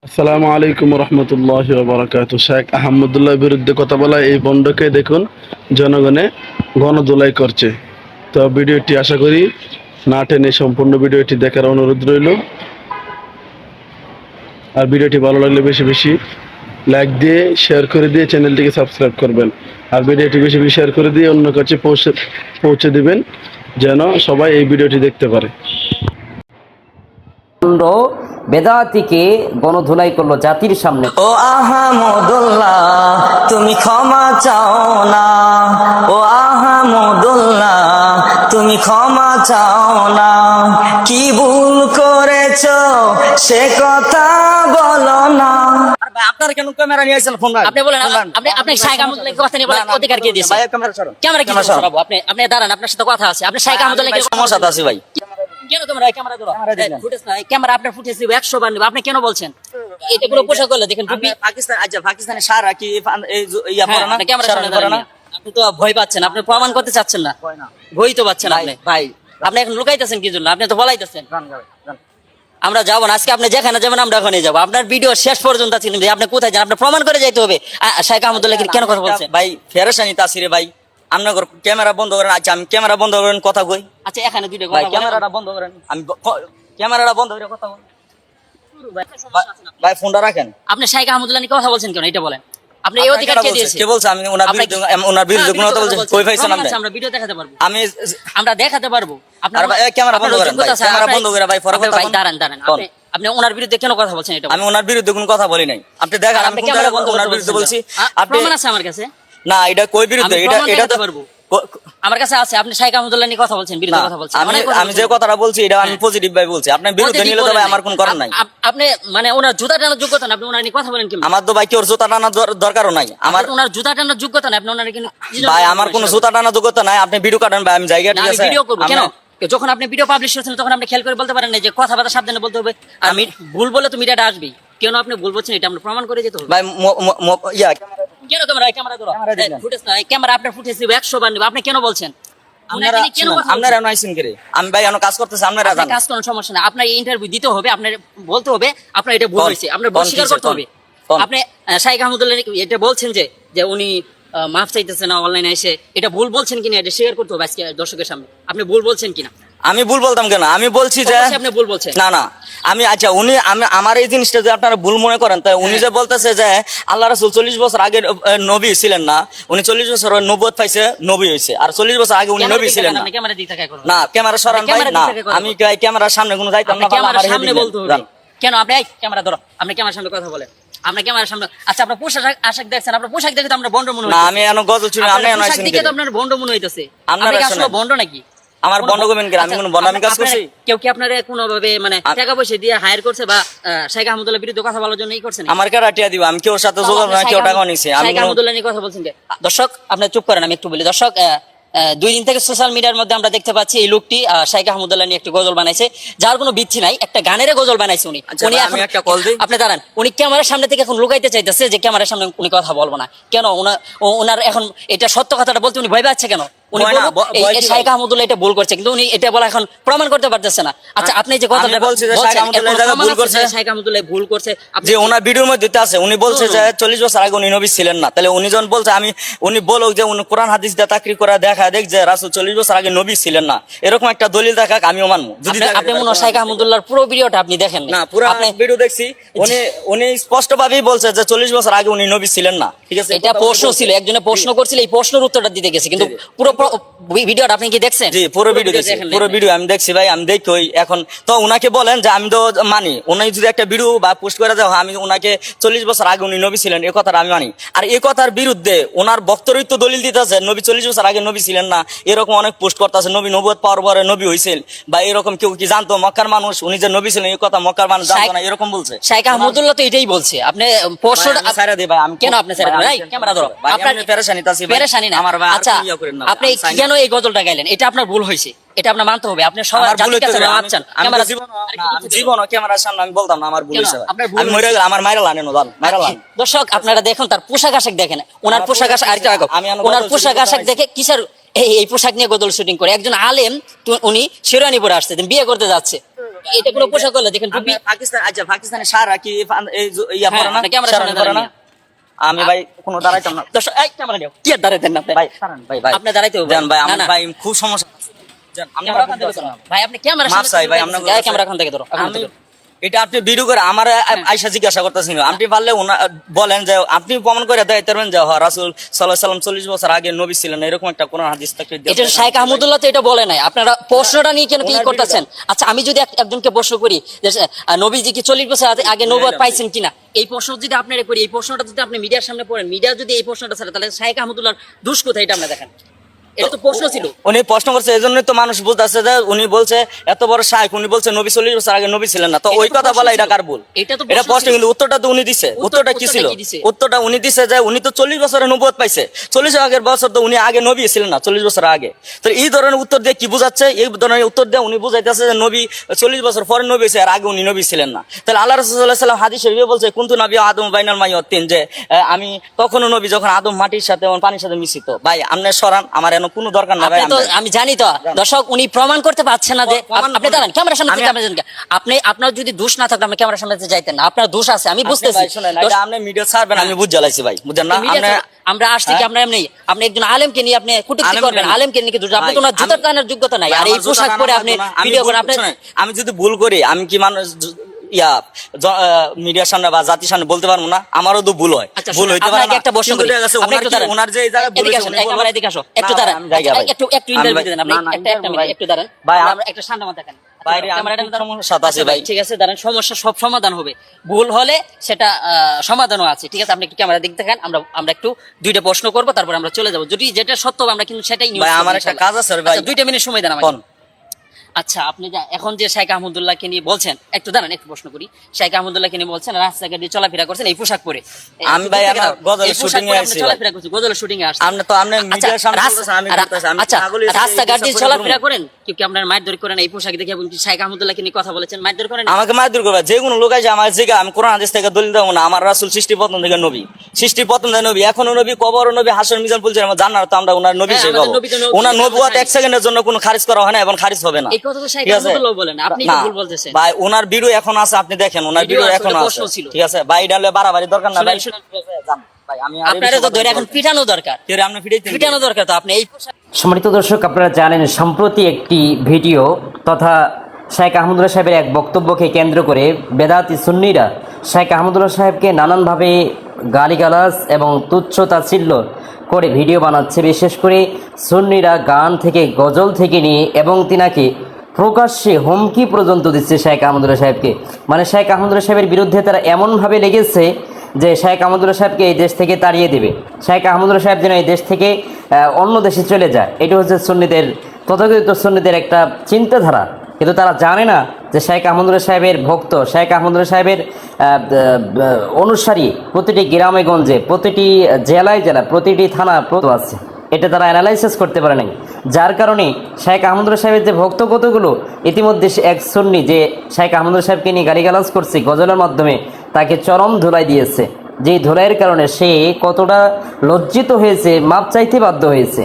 আসসালামু আলাইকুম রহমতুল্লাহি ওয়া বারাকাতুহু। শেখ আহমদুল্লাহর বিরুদ্ধে কথা বলা এই বন্ডকে দেখুন জনগণে গণদোলাই করছে। তো ভিডিওটি আশা করি না টেনে সম্পূর্ণ ভিডিওটি দেখার অনুরোধ রইল। আর ভিডিওটি ভালো লাগলে বেশি বেশি লাইক দিয়ে শেয়ার করে দিয়ে চ্যানেলটিকে সাবস্ক্রাইব করবেন। আর ভিডিওটি বেশি বেশি শেয়ার করে দিয়ে অন্য কাছে পৌঁছে দিবেন যেন সবাই এই ভিডিওটি দেখতে পারে। খণ্ড বেদাতিকে গণধোলাই করলো জাতির সামনে। ও আহামদুল্লাহ তুমি ক্ষমা চাও না, ও আহামদুল্লাহ তুমি ক্ষমা চাও না, কি ভুল করেছো সে কথা বলো না। আপনার কেন ক্যামেরা নিয়ে আসছেন? ফোন আপনি বলেন, আপনি শাইখ আহমদুল্লাহকে কথা নিয়ে বলেন, অধিকার কে দিয়েছে? ক্যামেরা কি সরাবো? আপনি দাঁড়ান, আপনার সাথে কথা আছে। আপনি শাইখ আহমদুল্লাহকে সমস্যা আছে ভাই। কেন তোমরা ক্যামেরা ধরো? ফুটেজ নাই, ক্যামেরা আপনার ফুটেজ দিব 100 বার নিব। আপনি কেন বলছেন এটা পুরো পোশাক করলে? দেখেন টুপি পাকিস্তান, আচ্ছা পাকিস্তানের সারা কি এই ইয়া পড়ে না? ক্যামেরা সামনে পড়ে না? আপনি তো ভয় পাচ্ছেন, আপনি প্রমাণ করতে চাচ্ছেন না, ভয় তো পাচ্ছেন আপনি। ভাই আপনি এখন লুকাইতেছেন কি জন্য? আপনি তো বলাইতেছেন আমরা যাবো না। আজকে আপনি যেখানে যাবেন আমরা ওখানে যাবো। আপনার ভিডিও শেষ পর্যন্ত আছে, আপনি কোথায় যান? আপনি প্রমাণ করে যাইতে হবে। শাইখ আহমদুল্লাহ কেন কথা বলছেন? ভাই ফেরেশানি তাসিরে ভাই, আপনার ক্যামেরা বন্ধ করেন। আচ্ছা আমি ক্যামেরা বন্ধ করেন কথা কই। আচ্ছা এখানে দুইটা ভাই কথা ক্যামেরাটা বন্ধ করেন, আমি ক্যামেরাটা বন্ধ করে কথা বল। ভাই ফোনটা রাখেন। আপনি শাইখ আহমদুল্লাহ নিয়ে কথা বলছেন কেন? এটা বলেন। আপনি এই অধিকার কে দিয়েছে? কে বলছে আমি ওনার বিরুদ্ধে কোনো কথা বলছি? কই পাইছেন আপনি? আমরা ভিডিও দেখাতে পারবো, আমি আমরা দেখাতে পারবো। আপনার ক্যামেরা বন্ধ করেন ভাই, ক্যামেরা বন্ধ করে ভাই পরে কথা ভাই বলেন। দাঁড়ান। আপনি ওনার বিরুদ্ধে কেন কথা বলছেন? এটা আমি ওনার বিরুদ্ধে কোনো কথা বলি নাই। আপনি দেখেন আমি ক্যামেরা বন্ধ ওনার বিরুদ্ধে বলছি। আপনি প্রমাণ আছে আমার কাছে? না এটা কই বিরুদ্ধে? এটা তো পারবো, আমার কাছে আছে। আপনি শাইখ আহমদুল্লাহ নিয়ে কথা বলছেন, বিরুদ্ধে কথা বলছেন। আমি যে কথাটা বলছি এটা আমি পজিটিভ ভাই বলছি। আপনার বিরুদ্ধে নিলে তো ভাই আমার কোনো কারণ নাই। আপনি মানে ওনার জুতা টানার যোগ্যতা না, আপনি ওনার নিয়ে কথা বলেন কি? আমার তো ভাই কি ওর জুতা টানার দরকারও নাই। আমার ওনার জুতা টানার যোগ্যতা নাই, আপনি ওনার কি? ভাই আমার কোনো জুতা টানার যোগ্যতা নাই। আপনি ভিডিও কাটেন ভাই, আমি জায়গা ঠিক আছে ভিডিও করব কেন? যখন আপনি ভিডিও পাবলিশ করছেন তখন আপনি খেয়াল করে বলতে পারেন না যে কথাবার্তা সাবধানে বলতে হবে? আমি ভুল বলে তো মিডিয়াটা আসবেই। কেন আপনি ভুল বলছেন এটা আমরা প্রমাণ করে যেতে হবে ভাই। ইয়া কেন তোমরা ক্যামেরা ধরো? ফুটেজ নাই, ক্যামেরা আপনার ফুটেজ দিব 100 বার নিব। আপনি কেন বলছেন? আপনারা এমন আইছেন করে? আমি ভাই এমন কাজ করতেছি, আপনারা জানেন। কাজ করার সমস্যা না, আপনার ইন্টারভিউ দিতে হবে, আপনার বলতে হবে আপনার এটা ভুল হয়েছে, আপনার ভুল স্বীকার করতে হবে। আপনি শাইখ আহমদুল্লাহ এটা বলছেন যে উনি মাফ চাইতেছে না অনলাইনে এসে, এটা ভুল বলছেন কিনা এটা শেয়ার করতে হবে আজকে দর্শকের সামনে। আপনি ভুল বলছেন কিনা? আমি ভুল বলতাম কেন? আমি বলছি যে আপনি ভুল বলছেন। না আমি আচ্ছা আমি আমার এই জিনিসটা যে আপনারা ভুল মনে করেন, তাই উনি যে বলতেছে যে আল্লাহ রাসূল 40 বছর আগে নবী ছিলেন না, উনি 40 বছর নবুয়ত পাইছে, নবী হইছে। আর 40 বছর আগে উনি নবী ছিলেন না। ক্যামেরা দিকে তাকায় করুন না ক্যামেরা সরান ভাই। না আমি ক্যামেরার সামনে কোনো যাইতাম না। ক্যামেরার সামনে বলতে হবে কেন? আপনি ক্যামেরা ধরো, আপনি ক্যামেরার সামনে কথা বলেন। আপনি ক্যামেরার সামনে আচ্ছা আপনার পোশাক আশাক দেখছেন, আপনার পোশাক দেখে তো আমরা বন্ড মনে হইছে। না আমি এনো গজল ছিল, আপনি এনো আইছেন দেখে তো আপনার বন্ড মনে হইতাছে। আপনারা আপনি আসলে বন্ড নাকি? আমার বন্ড কমেন করে? আমি কোন বন্ডামি কাজ করছি? কেউ কি আপনারে কোনো ভাবে মানে টাকা পয়সা দিয়ে হায়ার করছে বা শাইখ আহমদুল্লাহর বিরুদ্ধে কথা বলার জন্য করছেন? আমার কেউ টাকা দিব? আমি কেউ সাথে যোগাযোগ না, কেউ টাকা নিছে। আমি শাইখ আহমদুল্লাহ নিয়ে কথা বলছেন। দর্শক আপনি চুপ করেন, আমি একটু বলি। দর্শক 2 দিন থেকে সোশ্যাল মিডিয়ার মধ্যে আমরা দেখতে পাচ্ছি এই লোকটি শাইখ আহমদুল্লাহ নিয়ে একটা গজল বানাইছে, যার কোনো ভিত্তি নাই। একটা গানের গজল বানাইছে উনি। আমি একটা কল দিই। আপনি দাঁড়ান, উনি ক্যামেরার সামনে থেকে এখন লুকাইতে চাইতেছে যে ক্যামেরার সামনে উনি কথা বলবো না। কেন? ওনার এখন এটা সত্য কথাটা বলতে উনি ভয় পাচ্ছে কেন? উনি শাইখ আহমদুল্লাহ এটা ভুল করছে, কিন্তু উনি এটা বলা এখন প্রমাণ করতে পারতেছে না। আচ্ছা আপনি যে কথাটা বলছেন যে শাইখ আহমদুল্লাহ এটা ভুল করছে, শাইখ আহমদুল্লাহ ভুল করছে, যে ওনার ভিডিওর মধ্যে দিতে আছে উনি বলছে যে 40 বছর আগে উনি নবী ছিলেন না। তাহলে উনি যখন বলছে উনি বলুক যে উনি কোরআন হাদিস দিয়ে তাকরি করে দেখা দেখ যে রাসূল 40 বছর আগে নবী ছিলেন না, এরকম একটা দলিল দেখাক, আমিও মানবো। যদি আপনি মনে হয় শাইখ আহমদুল্লাহর পুরো ভিডিওটা আপনি দেখেন না, পুরো ভিডিও দেখছি। উনি স্পষ্ট ভাবেই বলছে যে 40 বছর আগে উনি নবী ছিলেন না। ঠিক আছে, এটা প্রশ্ন ছিল, একজনে প্রশ্ন করছিল, এই প্রশ্নের উত্তরটা দিতে গেছে, কিন্তু পুরো ভিডিওটা আপনি কি দেখছেন? জি পুরো ভিডিও দেখছি, পুরো ভিডিও আমি দেখছি ভাই। আমি দেখি এখন তো উনাকে বলেন যে আমি তো মানি, উনি যদি একটা ভিডিও বা পোস্ট করে দেয় আমি উনাকে 40 বছর আগে উনি নবী ছিলেন এই কথাটা আমি মানি। আর এই কথার বিরুদ্ধে ওনার বক্তব্য তো দলিল দিতেছে নবী 40 বছর আগে নবী ছিলেন না, এরকম অনেক পোস্ট করতেছে। নবী নবুয়ত পাওয়ার পরে নবী হইছেন বা এরকম কেউ কি জানতো? মক্কার মানুষ উনি যে নবী ছিলেন এই কথা মক্কার মানুষ জানতো না, এরকম বলছে শাইখ আহমদুল্লাহ। তো এটাই বলছে। আপনি প্রশ্নটা ছেড়ে দিই ভাই। আমি কেন আপনি ছেড়ে দিবেন? এই ক্যামেরা ধরো, আপনার পেরেশানি তাসি ভাই, পেরেশানি না আমার ভাই। আচ্ছা আপনি কেন এই গজলটা গাইলেন? এটা আপনার ভুল হয়েছে, এটা আপনার মানতে হবে। আপনি সবার জাতির কাছে মাপছেন। ক্যামেরা জীবন ক্যামেরার সামনে আমি বলতাম না আমার ভুল হয়েছে। আমি মরে গেলে আমার মাইরা লানেন মাইরা লান। দর্শক আপনারা দেখুন তার পোশাক আশাক দেখেন, ওনার পোশাক আশাক ওনার পোশাক আশাক দেখে কিসের এই পোশাক নিয়ে গজল শুটিং করে? একজন আলেম উনি শেরওয়ানি পরে আসছে, বিয়ে করতে যাচ্ছে, এটা কোনো পোশাক হলো? দেখেন টুপি। পাকিস্তান, আচ্ছা পাকিস্তানের সারা কি এই ইয়া পরে না, হ্যাঁ, ক্যামেরার সামনে শেরওয়ানি পরে না? দাঁড়ান। আমি ভাই কোনো দাঁড়াইতাম না। দর্শক, এই ক্যামেরা নিও। কি আর দাঁড়াইতেন না আপনি? ভাই দাঁড়ান ভাই, ভাই আপনি দাঁড়াইতে হবে। জান ভাই, না, আমার না। ভাই খুব সমস্যা আছে। জান, আপনি ক্যামেরা আমার ওখান থেকে বলতে ধরো। পারছেন না। ভাই আপনি ক্যামেরা মাফ চাই ভাই, আপনার কাছে। ক্যামেরা ওখান থেকে ধরো, ওখান আমি থেকে ধরো। এটা আপনি ভিডিও করে আমার আয়সা জিজ্ঞাসা করতেছিল, আপনি পারলে বলেন যে আপনি প্রমাণ করে দেখাইতে পারবেন যে রাসূল সাল্লাল্লাহু আলাইহি সাল্লাম 40 বছর আগে নবী ছিলেন, এরকম একটা কোরআন হাদিস থেকে এটা শাইখ আহমদুল্লাহ তো এটা বলে নাই। আপনারা প্রশ্নটা নিয়ে কেন কি করতেছেন? আচ্ছা, আমি যদি একজনকে প্রশ্ন করি যে নবীজি কি 40 বছর আগে নবুয়ত পাইছেন কিনা, এই প্রশ্ন যদি আপনারা করি, এই প্রশ্নটা যদি আপনি মিডিয়ার সামনে পড়েন, মিডিয়া যদি এই প্রশ্নটা ছাড়ে, তাহলে শাইখ আহমদুল্লাহর দোষ কোথায় এটা আমরা দেখেন। এটা তো প্রশ্ন ছিল। উনি প্রশ্ন করছে, এই জন্যই তো মানুষ বুঝতেছে যে উনি বলছে এত বড় শাইখ, উনি বলছে নবী 40 বছর আগে নবী ছিলেন না, তো এটা ওই তো কথা প্রশ্ন বলা ছিল। এটা কার ভুল? এটা তো এটা প্রশ্ন প্রশ্ন, ছিল। কিন্তু উত্তরটা তো উনি দিছে। উত্তরটা কি ছিল? উত্তরটা কি দিছে? উত্তরটা উনি দিছে যে উনি তো 40 বছরে নবুয়ত পাইছে, 40 আগের বছর তো উনি আগে নবী ছিলেন না, 40 বছর আগে। তো এই ধরনের উত্তর দিয়ে কি বুঝাচ্ছে? এই ধরনের উত্তর দিয়ে উনি বুঝাইতেছে যে নবী 40 বছর পরে নবী হয়েছে, আর আগে উনি নবী ছিলেন না। তাহলে আল্লাহ রাসূল সাল্লাল্লাহু আলাইহি ওয়াসাল্লাম হাদিস শরীফে বলছে কুনতু নাবিয়্যা আদম বাইনাল মাই ওয়াত তিন, যে আমি তখনও নবী যখন আদম মাটির সাথে এবং পানির সাথে মিশিত। ভাই আপনি সরান, আমার এমন কোনো দরকার না ভাই। আপনি তো, আমি জানি তো দর্শক, উনি প্রমাণ করতে পারছেন না যে আপনি দাঁড়ান ক্যামেরার সামনে থেকে। আপনি আপনার যদি দোষ না থাকলে আপনি ক্যামেরার সামনে যাইতেন না। আপনার দোষ আছে, আমি বুঝতেছি। আপনি মিডিয়া ছাড়বেন, আমি বুঝ জ্বালাইছি ভাই, বুঝেন না? আমরা আসছি কি আমরা এমনি, আপনি একজন আলেমকে নিয়ে আপনি কুটুক্তি আলেম করবেন, কেন? আলেমকে নিয়ে কিন্তু আপনি তো ওনার জুতা টানার যোগ্যতা নাই, আর এই পোশাক পরে আপনি ভিডিও করেন। আপনি আমি যদি ভুল করি, আমি কি মানুষ মিডিয়ার সামনে বা জাতির সামনে বলতে পারবো না? আমারও তো ভুল হয়, আচ্ছা, ভুল হইতে পারে আপনাকে না। একটা প্রশ্ন করি। আপনি একটু দাঁড়ান। ওনার যে এই জায়গায় ভুল এদিকে হয়েছে, আসুন, উনি এই বলবেন- ক্যামেরা এদিকে আসো, একটু না, দাঁড়ান। আমি জায়গা ভাই। একটু ইন্টারভিউ দেন আপনি, না, না, একটা মিনিট একটু দাঁড়ান ভাই, আমরা একটা শান্ত মাথা থাকেন। বাইরে আমি ক্যামেরাটা খুব দাঁড়ান। সমস্যাতে আছি আচ্ছা ভাই, ভাই। ঠিক আছে দাঁড়ান, সমস্যা সব সমাধান হবে। ভুল হলে সেটা সমাধানও আছে, ঠিক আছে? আপনি একটু ক্যামেরা দিক দেখেন। আমরা একটু দুইটা প্রশ্ন করবো, তারপর আমরা চলে যাবো। যদি যেটা সত্য হবে আমরা কিন্তু সেটাই নিউজ ভাই, করবো আমার একটা ইনশাআল্লাহ। কাজ আছে রে ভাই। আচ্ছা, 2 মিনিট সময় দেন আমাকে। কোন? আচ্ছা, আপনি এখন যে শাইখ আহমদুল্লাহকে নিয়ে বলছেন, একটু দাঁড়ান, একটু প্রশ্ন করি। শাইখ আহমদুল্লাহকে নিয়ে বলছেন রাস্তাঘাটে দিয়ে চলাফেরা করছেন এই পোশাক পরে। আমি ভাই আমার গজলের এই পোশাক শুটিং এ পরে আপনি আসছি ভাই। চলাফেরা করছেন, গজলের শুটিং এ আসছেন। আপনি তো আপনি মিডিয়ার সামনে বলতেছেন, আমি বলতেছি, আমি আচ্ছা, পাগল হয়েছি, রাস্তাঘাট দিয়ে এই পোশাক চলাফেরা পরে করেন, কি আপনার মায়ের দড়ি করেন এই পোশাক দেখে, এবং শাইখ আহমদুল্লাহকে নিয়ে কথা বলেছেন, মায়ের দড়ি করেন? আমাকে মারধর করবে যে কোনো লোক আছে আমার জায়গা, আমি কোরআন হাদিস থেকে দলিল দেবো না। আমার রাসূল সৃষ্টি প্রথম থেকে নবী, সৃষ্টি প্রথম থেকে নবী, এখনো নবী, কবরও নবী, হাসর মিজান বলছে আমার জানার তো আমরা ওনার নবী হ্যাঁ, হিসেবে আমাদের পাবো। নবী তো নবী, ওনার আমরা নবুয়ত জানি। 1 সেকেন্ডের জন্য কোনো খারিজ করা হয় না এবং খারিজ হবে না। এই কথা তো শাইখ ঠিক আছে? আহমদুল্লাহ বলেন, আপনি না, কি ভুল বলতেছেন? ভাই ওনার ভিডিও এখন আছে, আপনি দেখেন ওনার ভিডিও ভিডিও আছে, এখন ওটা আছে, প্রশ্ন ছিল। ঠিক আছে ভাই? ডালে বাড়াবাড়ি দরকার না ভাই। শুনেন, যান ভাই, আমি আর এই আপনারা তো বিষয়ে ধরে কথা এখন বলতে- পিটানো দরকার, কে রে, আপনি ফিরাইতে পিটানো দরকার তো। আপনি এই পোশাক সম্মানিত দর্শক, আপনারা জানেন সম্প্রতি একটি ভিডিও তথা শাইখ আহমদুল্লাহ সাহেবের এক বক্তব্যকে কেন্দ্র করে বেদাতি সুন্নিরা শাইখ আহমদুল্লাহ সাহেবকে নানানভাবে গালিগালাজ এবং তুচ্ছ তাচ্ছিল্য করে ভিডিও বানাচ্ছে। বিশেষ করে সুন্নিরা গান থেকে, গজল থেকে নিয়ে এবং তিনাকে প্রকাশ্যে হুমকি পর্যন্ত দিচ্ছে শাইখ আহমদুল্লাহ সাহেবকে। মানে শাইখ আহমদুল্লাহ সাহেবের বিরুদ্ধে তারা এমনভাবে লেগেছে যে শাইখ আহমদুল্লাহ সাহেবকে এই দেশ থেকে তাড়িয়ে দেবে, শাইখ আহমদুল্লাহ সাহেব যেন এই দেশ থেকে অন্য দেশে চলে যায়। এটা হচ্ছে সুন্নিদের, তথাকথিত সুন্নিদের একটা চিন্তাধারা। কিন্তু তারা জানে না যে শাইখ আহমদুল্লাহ সাহেবের ভক্ত, শাইখ আহমদুল্লাহ সাহেবের অনুসারী প্রতিটি গ্রামে গঞ্জে, প্রতিটি জেলায় প্রতিটি থানা আছে। এটা তারা অ্যানালাইসিস করতে পারে নাই, যার কারণে শাইখ আহমদুল্লাহ সাহেবের যে ভক্ত কতগুলো ইতিমধ্যে এক সুন্নি যে শাইখ আহমদুল্লাহ সাহেবকে নিয়ে গালিগালাজ করছে গজলের মাধ্যমে, তাকে চরম ধুলাই দিয়েছে। যেই ধুলাইয়ের কারণে সে কতটা লজ্জিত হয়েছে, মাপ চাইতে বাধ্য হয়েছে।